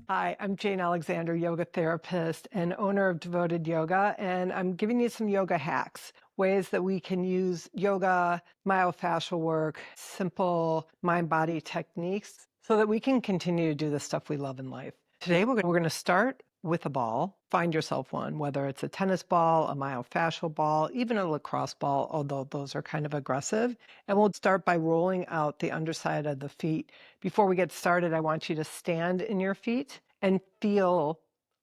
Hi, I'm Jane Alexander, yoga therapist and owner of Devoted Yoga, and I'm giving you some yoga hacks, ways that we can use yoga, myofascial work, simple mind-body techniques so that we can continue to do the stuff we love in life. Today, we're going to start with a ball. Find yourself one, whether it's a tennis ball, a myofascial ball, even a lacrosse ball, although those are kind of aggressive. And we'll start by rolling out the underside of the feet. Before we get started, I want you to stand in your feet and feel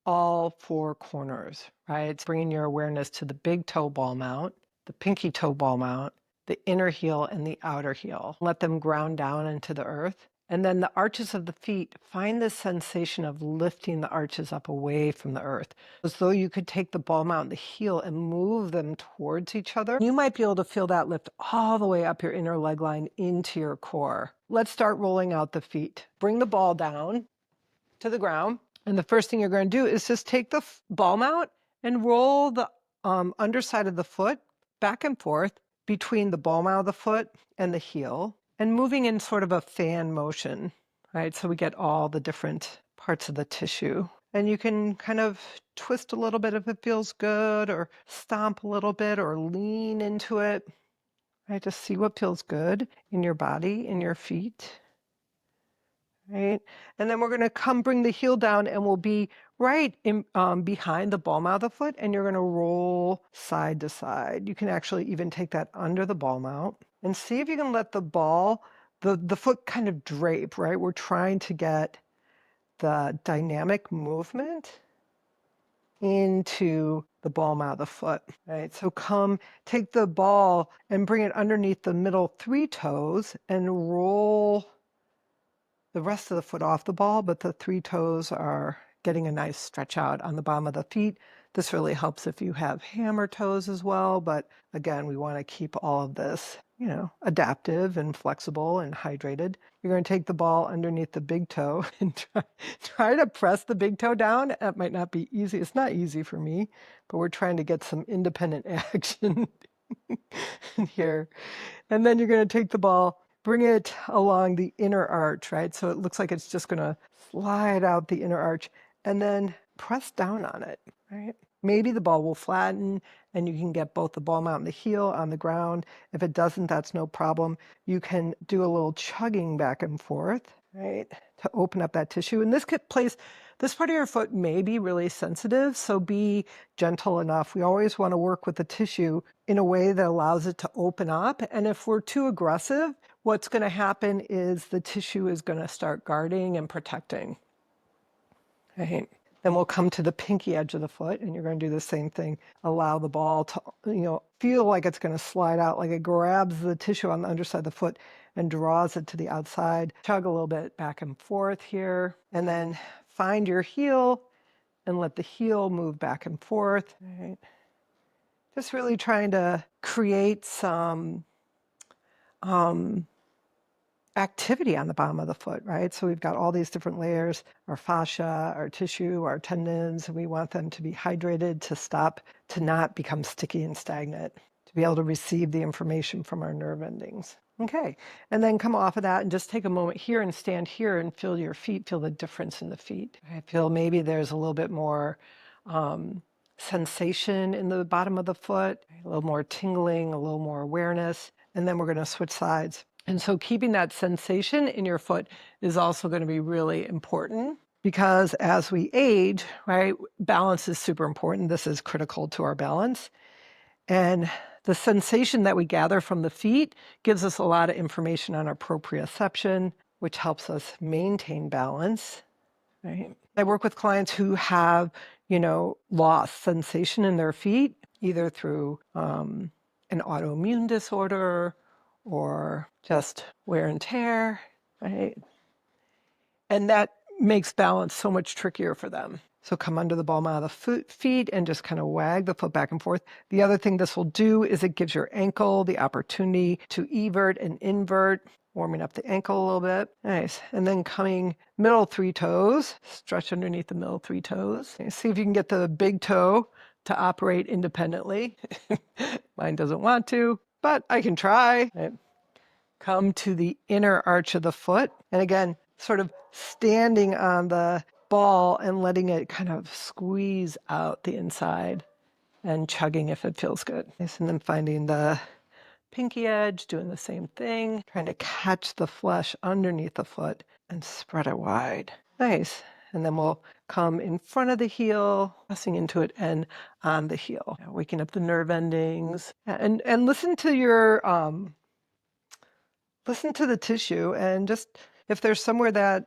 all four corners, right? Bringing your awareness to the big toe ball mount, the pinky toe ball mount, the inner heel and the outer heel. Let them ground down into the earth. And then the arches of the feet, find this sensation of lifting the arches up away from the earth, as though you could take the ball mount and the heel and move them towards each other. You might be able to feel that lift all the way up your inner leg line into your core. Let's start rolling out the feet. Bring the ball down to the ground. And the first thing you're going to do is just take the ball mount and roll the underside of the foot back and forth between the ball mount of the foot and the heel, and moving in sort of a fan motion, right? So we get all the different parts of the tissue. And you can kind of twist a little bit if it feels good, or stomp a little bit, or lean into it, right? Just see what feels good in your body, in your feet. Right? And then we're going to come bring the heel down, and we'll be right in, behind the ball mount of the foot, and you're going to roll side to side. You can actually even take that under the ball mount and see if you can let the ball, the foot kind of drape, right? We're trying to get the dynamic movement into the ball mount of the foot, right? So come take the ball and bring it underneath the middle three toes and roll the rest of the foot off the ball, but the three toes are getting a nice stretch out on the bottom of the feet. This really helps if you have hammer toes as well, but again, we want to keep all of this, adaptive and flexible and hydrated. You're going to take the ball underneath the big toe and try to press the big toe down. That might not be easy. It's not easy for me, but we're trying to get some independent action here. And then you're going to take the ball, bring it along the inner arch, right? So it looks like it's just going to slide out the inner arch, and then press down on it, right? Maybe the ball will flatten and you can get both the ball mount and the heel on the ground. If it doesn't, that's no problem. You can do a little chugging back and forth, right, to open up that tissue. And this part of your foot may be really sensitive, so be gentle enough. We always want to work with the tissue in a way that allows it to open up. And if we're too aggressive, what's going to happen is the tissue is going to start guarding and protecting. Right? Then we'll come to the pinky edge of the foot, and you're going to do the same thing. Allow the ball to, feel like it's going to slide out, like it grabs the tissue on the underside of the foot and draws it to the outside. Chug a little bit back and forth here, and then find your heel and let the heel move back and forth. Right? Just really trying to create some activity on the bottom of the foot, right? So we've got all these different layers, our fascia, our tissue, our tendons, and we want them to be hydrated, to not become sticky and stagnant, to be able to receive the information from our nerve endings. Okay, and then come off of that and just take a moment here and stand here and feel your feet, feel the difference in the feet. I feel maybe there's a little bit more sensation in the bottom of the foot, a little more tingling, a little more awareness, and then we're going to switch sides. And so keeping that sensation in your foot is also going to be really important, because as we age, right, balance is super important. This is critical to our balance. And the sensation that we gather from the feet gives us a lot of information on our proprioception, which helps us maintain balance. Right? I work with clients who have, lost sensation in their feet, either through an autoimmune disorder or just wear and tear, right? And that makes balance so much trickier for them. So come under the ball mount of the feet and just kind of wag the foot back and forth. The other thing this will do is it gives your ankle the opportunity to evert and invert, warming up the ankle a little bit. Nice. And then coming middle three toes, stretch underneath the middle three toes. Okay, see if you can get the big toe to operate independently. Mine doesn't want to, but I can try. Right. come to the inner arch of the foot. And again, sort of standing on the ball and letting it kind of squeeze out the inside and chugging if it feels good. Nice. And then finding the pinky edge, doing the same thing, trying to catch the flesh underneath the foot and spread it wide. Nice. And then we'll come in front of the heel, pressing into it and on the heel, waking up the nerve endings. And listen to your listen to the tissue, and just if there's somewhere that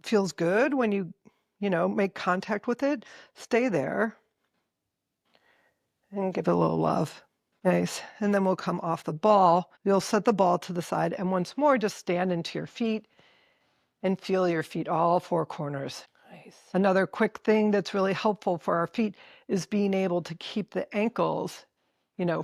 feels good when you make contact with it, stay there and give it a little love. Nice. And then we'll come off the ball. You'll set the ball to the side, and once more, just stand into your feet and feel your feet, all four corners. Nice. Another quick thing that's really helpful for our feet is being able to keep the ankles,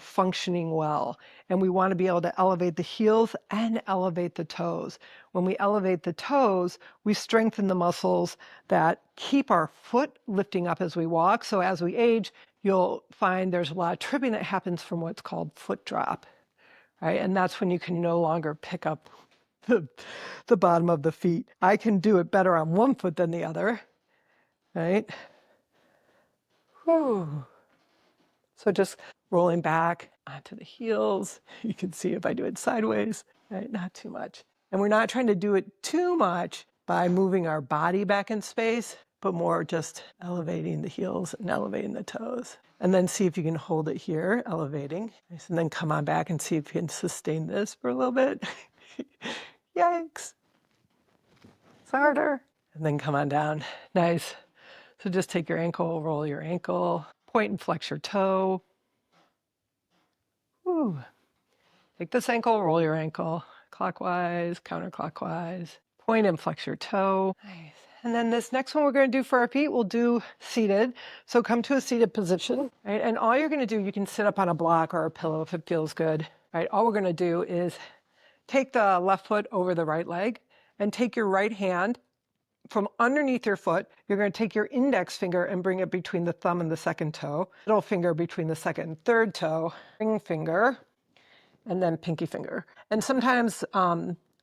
functioning well. And we want to be able to elevate the heels and elevate the toes. When we elevate the toes, we strengthen the muscles that keep our foot lifting up as we walk. So as we age, you'll find there's a lot of tripping that happens from what's called foot drop, right? And that's when you can no longer pick up the bottom of the feet. I can do it better on one foot than the other, right? Whew. So just rolling back onto the heels. You can see if I do it sideways, right? Not too much. And we're not trying to do it too much by moving our body back in space, but more just elevating the heels and elevating the toes. And then see if you can hold it here, elevating. Nice. And then come on back and see if you can sustain this for a little bit. Yikes. It's harder. And then come on down. Nice. So just take your ankle, roll your ankle, point and flex your toe. Whew. Take this ankle, roll your ankle, clockwise, counterclockwise, point and flex your toe. Nice. And then this next one we're going to do for our feet, we'll do seated. So come to a seated position, right? And all you're going to do, you can sit up on a block or a pillow if it feels good, right? All we're going to do is take the left foot over the right leg and take your right hand from underneath your foot. You're going to take your index finger and bring it between the thumb and the second toe, middle finger between the second and third toe, ring finger, and then pinky finger. And sometimes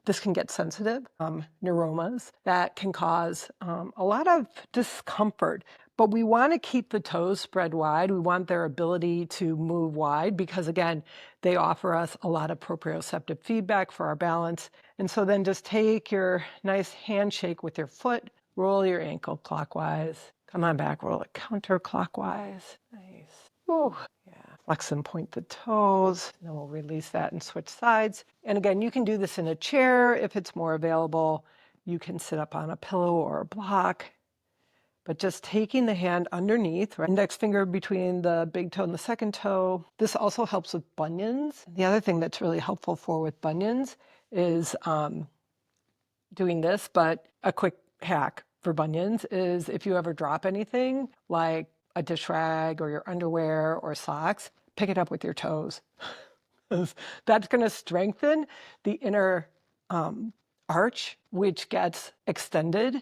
this can get sensitive, neuromas that can cause a lot of discomfort. But we want to keep the toes spread wide. We want their ability to move wide because, again, they offer us a lot of proprioceptive feedback for our balance. And so then just take your nice handshake with your foot, roll your ankle clockwise, come on back, roll it counterclockwise. Nice. Ooh. Yeah. Flex and point the toes, and then we'll release that and switch sides. And again, you can do this in a chair if it's more available. You can sit up on a pillow or a block. But just taking the hand underneath, right, index finger between the big toe and the second toe. This also helps with bunions. The other thing that's really helpful with bunions is doing this, but a quick hack for bunions is if you ever drop anything like a dish rag or your underwear or socks, pick it up with your toes. That's going to strengthen the inner arch, which gets extended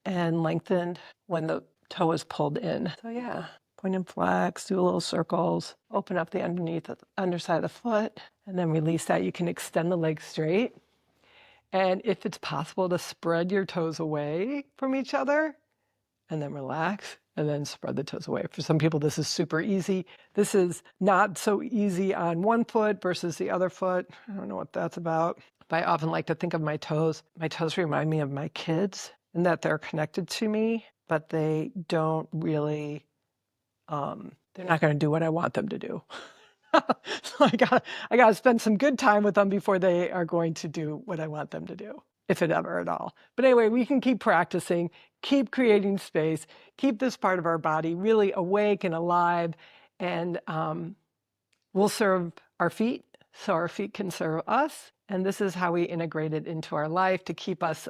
and lengthened when the toe is pulled in. So yeah, point and flex, do a little circles, open up the underside of the foot, and then release that. You can extend the leg straight. And if it's possible to spread your toes away from each other, and then relax, and then spread the toes away. For some people, this is super easy. This is not so easy on one foot versus the other foot. I don't know what that's about. But I often like to think of my toes. My toes remind me of my kids and that they're connected to me, but they don't really, they're not going to do what I want them to do. So I gotta spend some good time with them before they are going to do what I want them to do, if it ever at all. But anyway, we can keep practicing, keep creating space, keep this part of our body really awake and alive, and we'll serve our feet so our feet can serve us. And this is how we integrate it into our life to keep us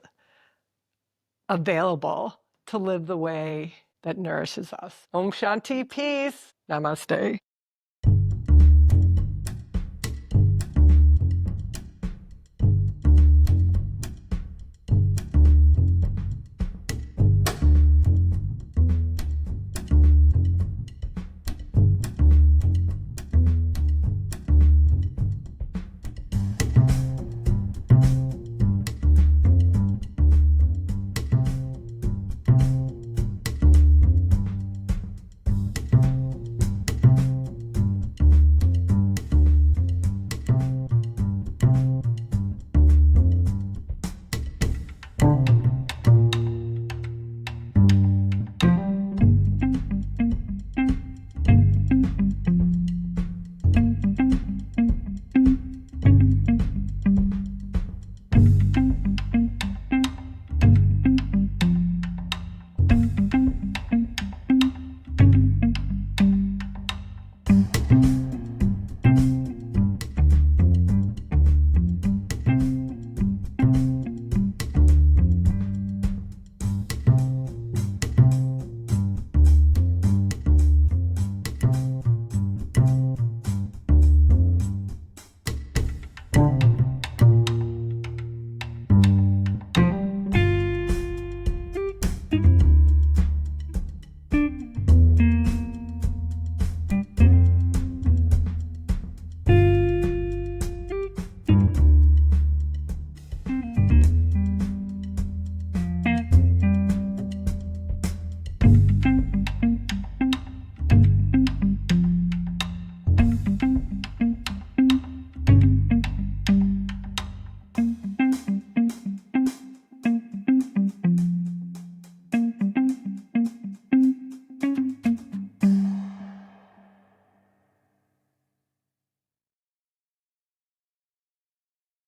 available to live the way that nourishes us. Om Shanti, peace. Namaste.